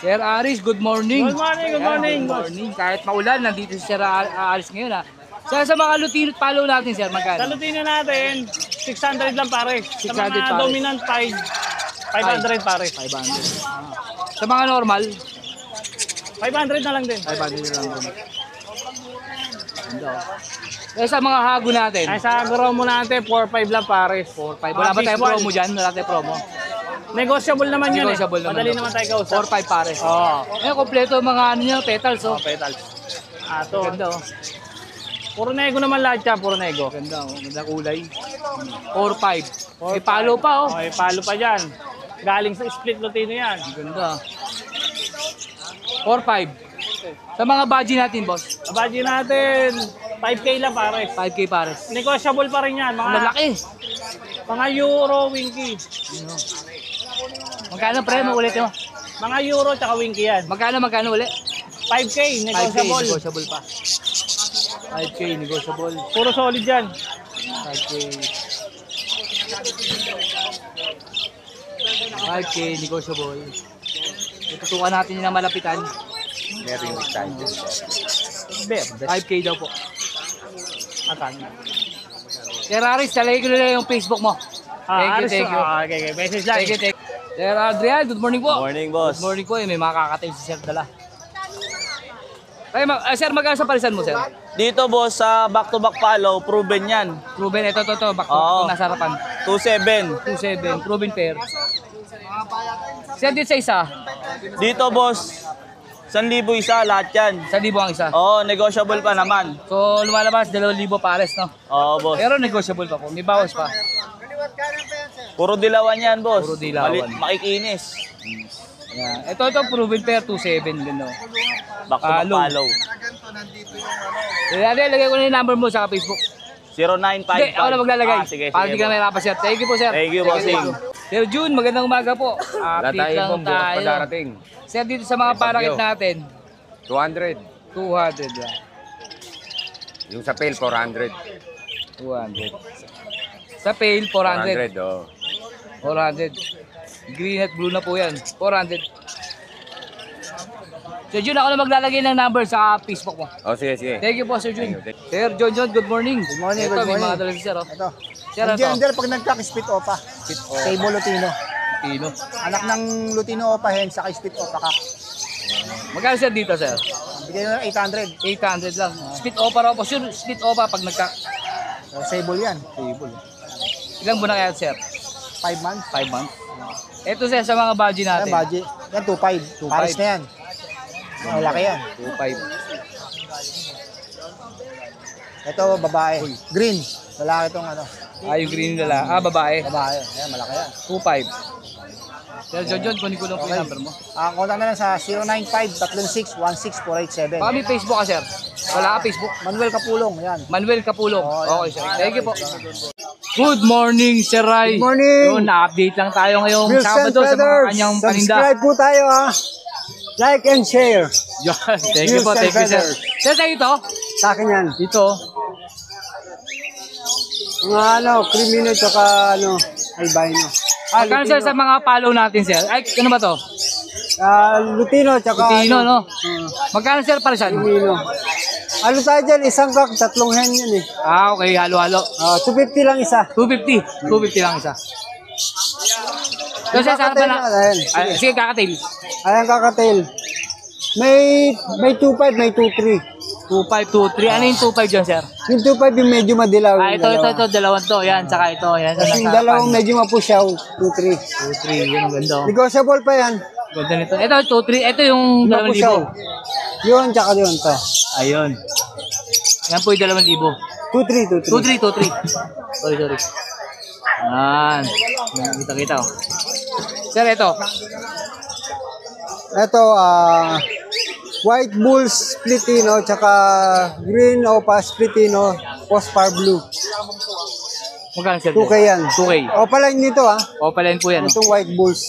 Sir Aris, good morning. Good morning, good morning. Good morning. Kahit maulan, nandito si Sir Aris ngayon ha. Sa mga Lutino, follow natin sir, magkano? Sa Lutino natin, 600 lang pare. Sa 600 mga pare. dominant 500 pare. 500. Sa mga normal? 500 na lang din. 500 na lang din. Sa mga hago natin? Ay, sa gromo natin, 4-5 lang pare. 4-5. Wala ba tayong promo dyan? Wala tayong promo? Negotiable naman yun Negotiable naman. Madali naman tayo kausap. 4-5 pare. Oo. Kompleto mga ano nyo, petals oh. Petals. Ito. Ganda oh. Puro nego naman lahat siya, puro nego. Ganda oh, ganda kulay. 4-5. May palo pa oh. May palo pa dyan. Galing sa split Lutino yan. Ganda. 4-5. Sa mga budget natin boss? Sa budget natin, 5K lang pare. 5K pares. Negotiable pa rin yan. Malaki. Mga Euro, Winky. Magkano pre? Maulit mo. Mga Euro tsaka Winky yan. Magkano ulit? 5K, 5K, negotiable. negotiable pa. 5K, negotiable. Puro solid yan. 5K. 5K, negotiable. Tutukan natin yung malapitan. Meron yung time. 5K daw po. Sir Aris, talagay ko na yung Facebook mo. Thank you. Okay, message lang. Thank you. Sir Adrian, good morning po. Good morning, boss. Good morning po. May makakatayin si Sir Dala. Sir, magkano sa palisan mo, sir? Dito, boss, sa back-to-back follow, proven yan. Proven, ito. Back Oo. nasa harapan. 2.7. 2.7, proven pair. Sir, dito sa isa, Dito, boss, 1,000 isa, lahat yan. 1,000 ang isa. Oo, negotiable pa naman. So, lumalabas, 2,000 pares, no? Oo, boss. Pero negotiable pa po, may bawas pa. Puro dilawan yan, boss. Puro dilawan. Makikinis. Yan. Ito, proven pair, 2.7, gano'n. Back-to-back Low. follow. Lagay ko na yung number mo sa Facebook. 0955. Hindi, ako na maglalagay. Sige, Para di ka boss. may rapas, sir. Thank you po, sir. Thank you, bossing. Sir June, magandang umaga po. Update lang tayo. Darating. Sir, dito sa mga parakit natin, 200. 200 lang. Yung sa pail, 400. 200. Sa pail, 400. 400, oh. 400. Green at blue na po yan. 400. Sir Jun, ako na maglalagay ng number sa Facebook mo. Oh, sige. Thank you po, Sir Jun. Thank you. Sir John, good morning. Good morning, Ito, good may morning. mga dala si Sir. Oh. Ito. Sir, ito. Gender pag nagka-split opa. Sable Lutino. Tino. Anak ng Lutino opa hen sa split opa ka. Magkano sir dito, sir? Bigyan mo ng 800. 800 lang. Split opa raw po. Sure, split opa pag nagka... Sable yan. Table. Ilang buwan na kaya, sir? 5 months. 5 months. Ito, sir, sa mga budget Yan, natin. budget. Yan, 2.5. Paris na yan. Malaki yan. 2.5. Ito, babae. Green. Lalaki itong ano. Yung green nila. Babae. Babae. Ayan, malaki yan. 2.5. Sir John, kunin ko lang po yung number mo. Kontak na lang sa 095-36-16487. Baka may Facebook ka, sir? Wala ka Facebook? Manuel Kapulong. Yan. Manuel Kapulong. Oh, Okay, sir. Thank you po. Good morning, Sir Ray. Good morning. Yun, na-update lang tayo ngayong Wilson Sabado sa mga Brothers, kanyang paninda. subscribe po tayo ha. Like and share. Yun, thank you po, thank you, sir. Sir, sa'yo ito? Sa akin yan. Dito. Mga ano, crimino tsaka ano, albino. Magkano, sir, sa mga follow natin, sir? Ay, ano ba to? Lutino tsaka Lutino, ano, no? Magkano, sir, parisan? crimino. Ano tayo dyan? Isang kak, 3 hen yan eh. Okay, halo-halo. 250 lang isa. 250. 250 lang isa. So, sir, saan pa na? Ayan, Sige, kakatail. ayan kakatail. May 2.5, may 2.3. 2523. Ano yung 25 dyan, sir? Yung 2.5 yung medyo madilaw. Ito, dalawang to. Yan, saka ito. Yan, Kasi yung dalawang medyo mapusyaw, 2.3. 2-3. Yan ang ganda. Negotiable pa yan. Ganda nito. Ito, 2-3. Ito yung 2,000. Mapusyaw. Yun, tsaka yun to. Ayun. Yan po yung 2,000. 2.3. 2-3. Sorry. Yan. Kita. Oh. Sir, ito. Ito, White Bulls Splitino, tsaka Green Opa Splitino, Postpar Blue. Magkano, sir? 2K yan. 2K. Opaline nito Opaline po yan. Itong White Bulls.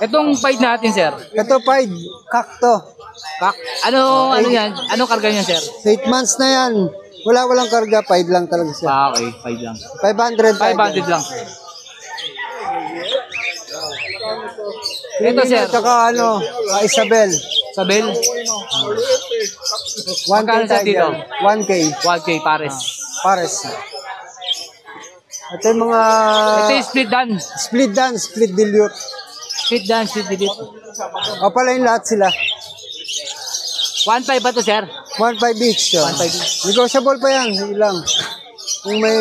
Itong fight natin, sir. Ito, Pied, Kakto. Ano yan? Anong karga niya, sir? 8 months na yan. Walang karga, Pied lang talaga siya. Okay. 5 lang. 500 500 lang. Ito, sir. Tsaka ano, Isabel. Sabel. 1K Magkano sa dito? tiger. 1K. 1K pares. Pares. Ito yung mga Ito yung split dan. split dilute. Split dan, split delete. O pala yung lahat sila. 1.5 ba to, sir? 1.5 each. 1.5 each. Negotiable pa yan. Hindi lang. Kung may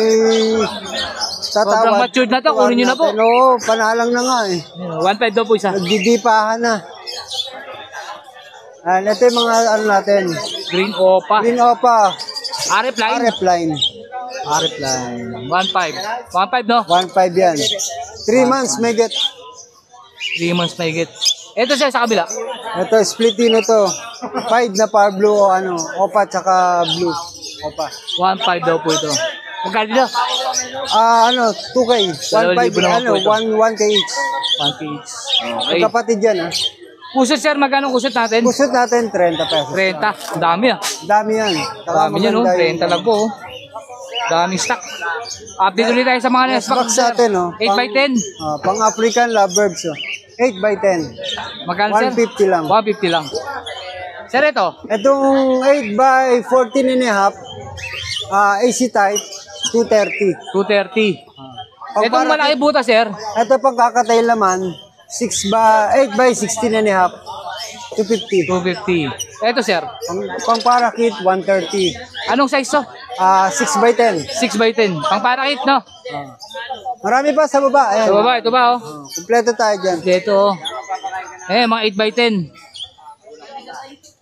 tatawad. Sobrang matured na to, kunin nyo na po. Oo, panalang na nga eh. 1.5 daw po isa. Nagdidipahan na. Ito yung mga ano natin. Green Opa. Green Opa. RF line? RF line. RF line. 1.5. 1.5 no? 1.5 yan. 3 months may get. 3 months may get. Ito siya sa kabila. Ito, split din ito. 5 na power blue o ano. Opa tsaka blue. Opa. 1.5 daw po ito. Magkano dito? 2K. 1.5 naman ano, po ito. 1K each. 1K each. Okay. Kapatid yan ah. Kusot sir, magkano kusot natin? Kusot natin 30 pesos. 30. Ang dami ah. Dami yan. Dami niya no? 30 lang po oh. Daming stock. Update ulit tayo sa mga Yes, box natin oh. 8x10. Pang African lovebirds oh. 8x10. Magkano sir? 150 lang. 150 lang. Sir, ito? Itong 8x14 and a half, AC type, 230. 230. Itong malaki buta, sir? Ito pagkakatay naman, 8x16 and a half, 250. 250. Ito, sir? Pang parakit, 130. Anong size to? 6x10. 6x10. Pang parakit, no? Marami pa sa baba. Ayan. Ito ba? Ito ba, oh? Kompleto tayo dyan. Ito, oh. Mga 8x10.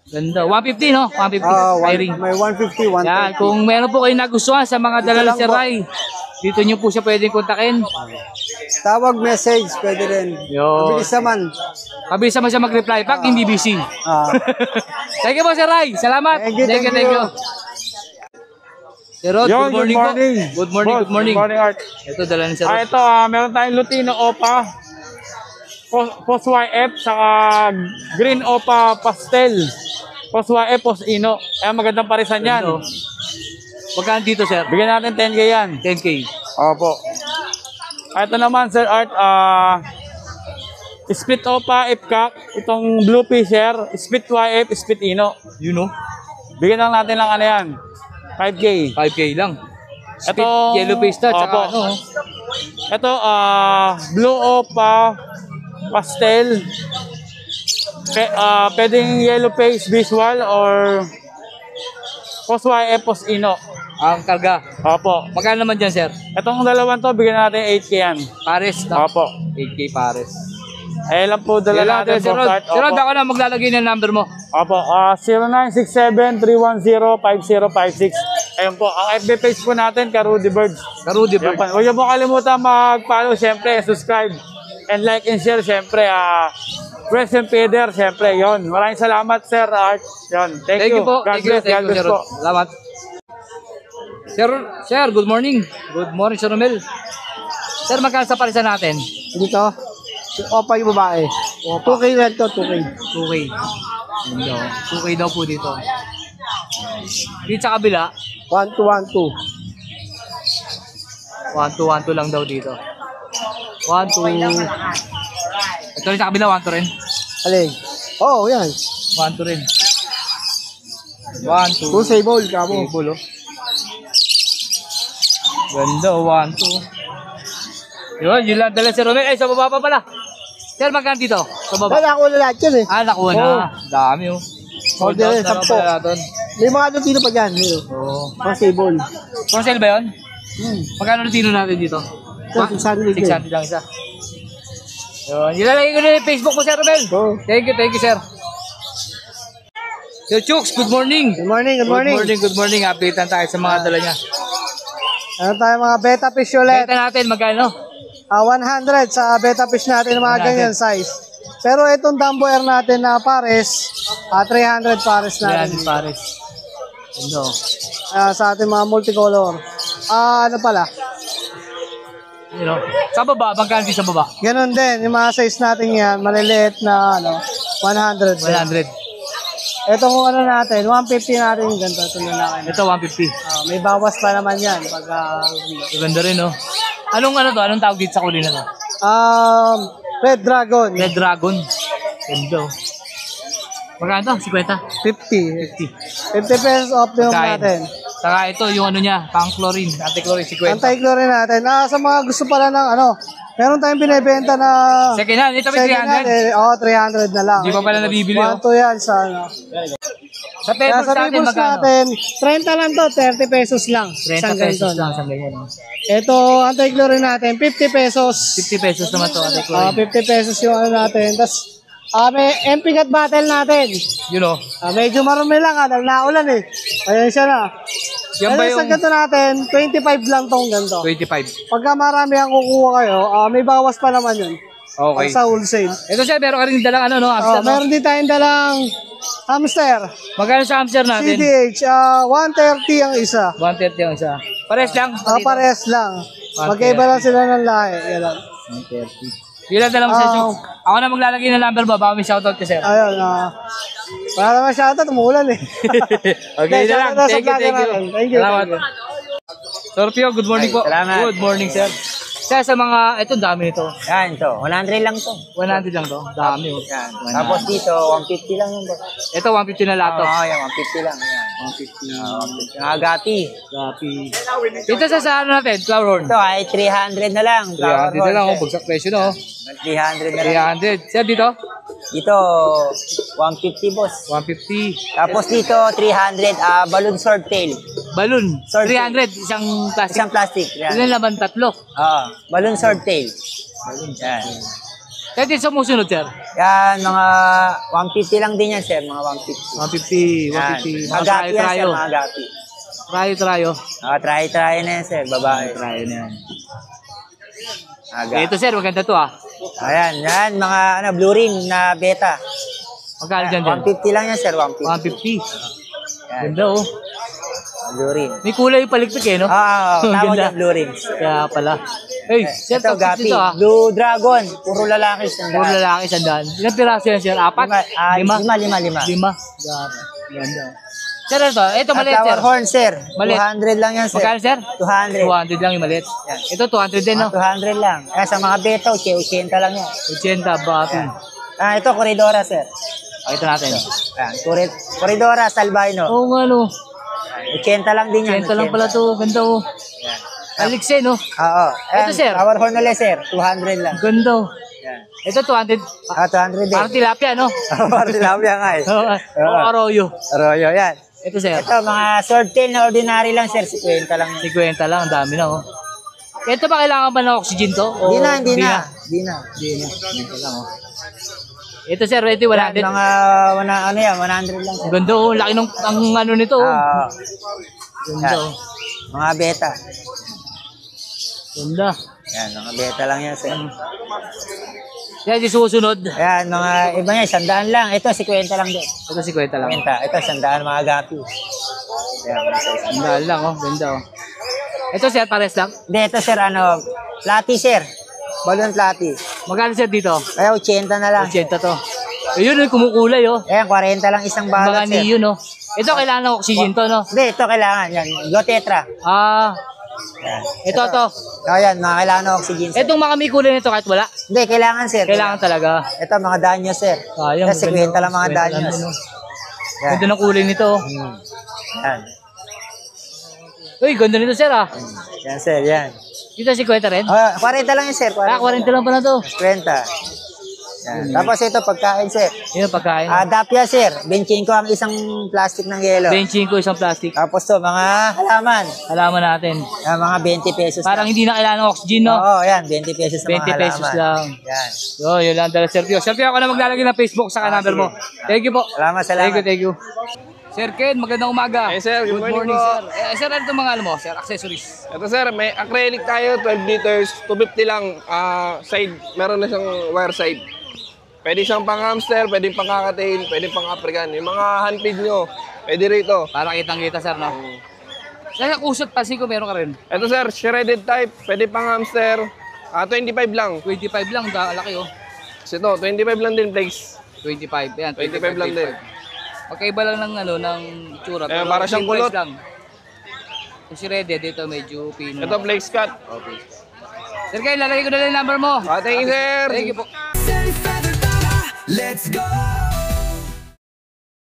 Ganda. 150, no? 150. Firing. May 150, 130. Yan. Kung meron po kayo nagustuhan sa mga dala ni Sir Ray, dito nyo po siya pwedeng kontakin. Tawag, message, pwede rin. Yo. Mabilis naman. Kabisa mo siya mag-reply back, hindi busy. Thank you po, Sir Ray. Salamat. Thank you. Sir Rod, Yo, good morning, good morning. po. Good morning, good morning. Good morning, Art. Ito, dala ni Sir Rod. Ito, meron tayong Lutino Opa, Post YF, saka Green Opa Pastel. Post YF, Post Ino. Magandang parisan yan. Ito. Magkano dito, sir? Bigyan natin 10K yan. 10K. Opo. Ito naman, Sir Art, Split Opa, Ipkak, itong Blue Fisher, Split YF, Split Ino. You know? Bigyan lang natin lang ano yan, 5K. 5K lang. Split Ito, yellow face na, tsaka opo. ano. Ito, Blue Opa, Pastel. Pwedeng yellow face visual or Post YF, Post Ino. Ang karga. Opo. Magkano naman dyan, sir? Itong dalawang to, bigyan natin 8K yan. Pares, no? Opo. 8K pares. Lang po, dala Yan lang, natin. Sir Rod. Sir Rod, ako na maglalagay ng number mo. Opo, 0967-310-5056. Ayun po, ang FB page po natin, Rudy Birds. Rudy Bird. Huwag niyo po kalimutan mag-follow, syempre, subscribe, and like and share, syempre, Present Peter, syempre, yon. Maraming salamat, Sir Art. Yon, thank you. po. God Thank you, bless, God bless Sir po. Rod. Salamat. Sir, good morning. Good morning, Sir Romel. Sir, magkano sa parisan natin? Dito, Opa yung babae. 2K lang to, 2K. 2K. Yun daw. 2K daw po dito. Dito sa kabila, 1212. 1-2 lang daw dito. 1-2. Ito rin sa kabila, 1-2 rin. Alin? Oo, yan. 1-2 rin. 1-2. Full sable, kamo. Table, oh. Ganda, 1-2. Yun lang dala si Romel. Ay, sa baba pa pala. Sir, magkano dito? Sa baba. Wala ko na lahat yun eh. Nakuha na. Dami, oh. Sold out Order, na lang 10. pala natin. May mga lutino pa dyan. Oo. Full sable. For sale ba yun? Magkano lutino natin dito? 600 din. 600 lang isa. Yun. Ilalagay ko na yung Facebook mo, Sir Romel. Oo. Thank you, sir. Sir Chooks, good morning. Good morning, good morning. Good morning. Updatean tayo sa mga dala niya. Ano tayo mga beta fish ulit? Beta natin, magkano? 100 sa beta fish natin, mga 100. ganyan size. Pero itong Dumbo Air natin na pares, 300 pares Ayan, natin. pares. Ano? Sa ating mga multicolor. Ano pala? You know, sa baba, magkano din sa baba? Ganon din, yung mga size natin yan, maliliit na 100. 100. Ito kung ano natin, 150 natin yung ganito. Ito na natin. Ito, 150. May bawas pa naman yan. Pag, Maganda rin, no? Anong tawag dito sa kulina na to? Red Dragon. Red Dragon. Ganda oh. Magkano to? 50? 50. 50 pesos off yung Kain. natin. Saka ito, yung ano niya, pang-chlorine, anti-chlorine, 50. Anti-chlorine natin. Sa mga gusto pala ng ano, meron tayong binibenta na Second hand, ito may second hand, 300. 300 na lang. Hindi pa pala nabibili, oh. 1 yan sa ano. Sa Kaya pebbles sa natin, Pebbles magkano? natin, 30 lang to, 30 pesos lang. 30 pesos lang, isang ganyan. Oh. Ito, anti-chlorine natin, 50 pesos. 50 pesos naman to, anti-chlorine. 50 pesos yung ano natin. Tapos, may MP Gat Battle natin. You know, Medyo marumi lang dahil naulan eh. Ayan siya na. yan ba Sa yung ganito natin, 25 lang tong ganito. 25? Pagka marami ang kukuha kayo, may bawas pa naman yun. Okay. Sa wholesale. Ito siya, meron ka rin dalang ano, no? Hamster, no? Meron din tayong dalang hamster. Magkano sa hamster natin? CDH, 130 ang isa. 130 ang isa. Pares lang? Pares lang. Magkaiba lang sila ng lahi. Yan lang. 130. Ilan na lang sa show? Ako na maglalagay ng number mo, baka may shoutout ka, sir. Ayun, wala naman shoutout, umuulan eh. Okay na lang. Shoutout sa Thank you, vlogger thank you. natin. Thank you. Salamat. Sir Pio, good morning po. salamat. Good morning, sir. Sir, sa mga, ito dami nito. Yan, to. 100 lang to. 100 lang to. Dami. Oh. Yan. 100. Tapos dito, 150 lang yung boss. Ito, 150 na lahat to. Oo, yan, 150 lang. Yan. 150. Yung agati. Copy. Dito sa ano natin, flower horn. Ito ay 300 na lang. 300 na lang, oh. Bagsak presyo na, oh. 300 na lang. 300. Sir, dito? Dito, 150 boss. 150. Tapos dito, 300, balloon swordtail. Balloon. Sword 300. Isang plastic. Isang plastic. Ilan laban? Tatlo. Oo, balloon swordtail. Yan. Kaya din sumusunod, sir. Yan, mga 150 lang din yan, sir. Mga 150. 150. Yan. 150. Mga Mga gapi yan, sir. trayo. Mga gapi. Trayo. Try na yan, sir. Babae. Trayo na yan. Aga. Ito, sir. Maganda to, ah. Ayan, yan. Mga blue ring na beta. Magkano dyan din? 150 lang yan, sir. 150. 150. Yan. Ganda, oh. Blue ring. May kulay yung paligpik, eh, no? Tawag Ganda. yan, blue rings. Kaya pala. Hey, sir, Ito, tapos gapi. dito, ah. Blue dragon. Puro lalaki. Puro lalaki, sandaan. Ilang piraso yan, sir? Apat? Lima. Lima. Ganda. Sir, ito At maliit, sir. our horn, sir. Maliit. 200 lang yan, sir. Magkano, sir? 200. 200 lang yung maliit. Yan. Ito, 200 din, no? 200 lang. Kaya sa mga beta, 80 lang yan. 80, bapi. Ito, Corridora, sir. Pakita natin. Ayan, Corridora, Salvino. Oo nga, no. 80 lang din yan. 80 lang pala to. Ganda, oh. Alex, eh, no? Oo. Ito, sir. Our horn ulit, sir. 200 lang. Ganda, oh. Yan. Ito, 200. 200 din. Parang tilapia, no? Parang tilapia nga eh. Oo, arroyo. Arroyo, yan. Ito, sir. Ito, mga swordtail na ordinary lang, sir. 50 lang. 50 lang, ang dami na, oh. Ito ba kailangan ba ng oxygen to? O Hindi na. Ito lang, oh. Ito, sir, ito 100. Yan, mga, 100 lang, sir. Ang ganda, oh. Laki ng ang ano nito, oh. Ganda, Yan. oh. Mga beta. Ganda. Yan, mga beta lang yan, sir. Yan, di susunod. Yan, mga iba niya, 100 lang. Ito, 50 lang din. Ito, 50 lang. 50. Ito, 100 mga gapi. Yan, Ganda lang, oh. Ganda, oh. Ito, sir, pares lang. Hindi, ito, sir, plati, sir. Balloon plati. Magkano, sir, dito? Kaya 80 na lang. 80 to. Ayun, oh, kumukulay, oh. Ayan, 40 lang isang Mga balot, sir. niyo, no? Ito, kailangan ng oxygen to, no? Hindi, ito kailangan. Yan, Gotetra. Yan. Ito. Ayan, mga kailangan ng oxygen, sir. Itong mga may kulay nito kahit wala. Hindi, kailangan, sir. Kailangan talaga. Ito, mga danyo, sir. Sayang. Kasi 50 lang mga danyo. Yan. Ganda ng kulay nito, oh. Yan. Uy, ganda nito, sir, ah. Yan, sir, yan. Dito, 50 rin. 40 lang yun, sir. 40. 40 lang pala to. 50. Yan. Tapos ito, pagkain, sir. Yun, pagkain. Dapya, sir. Benching ko ang isang plastic ng yelo. Benching ko isang plastic. Tapos to, mga halaman. Halaman natin. Yan, mga 20 pesos Parang lang. hindi na kailangan ng oxygen, no? Oo, yan. 20 pesos na 20 mga halaman. pesos lang. Yan. Yun lang dala, Sir Pio. Sir Pio, ako na maglalagay ng Facebook sa number mo. Thank you po. Salamat. Thank you. Sir Ken, magandang umaga. Hey, sir. Good morning po. sir. Sir, ano itong mga ano mo? Sir, accessories. Ito sir, may acrylic tayo, 12 liters, 250 lang. Side, meron na siyang wire side. Pwede siyang pang hamster, pwede pang kakatail, pwede pang African. Yung mga handpid nyo, pwede rito. Para kitang-kita, sir, no? Sir, kusot pansin ko, meron ka rin. Ito sir, shredded type, pwede pang hamster. 25 lang. 25 lang, laki, oh. Kasi ito, 25 lang din place. 25, yan. 25 lang din. Magkaiba lang ng ano, ng itsura. Eh, para siyang same price kulot. lang. Yung si Red, dito medyo pino. Ito, flakes cut. Okay. Sir, kayo, lalagay ko na lang yung number mo. Thank you sir. Thank you po. and feather, let's go.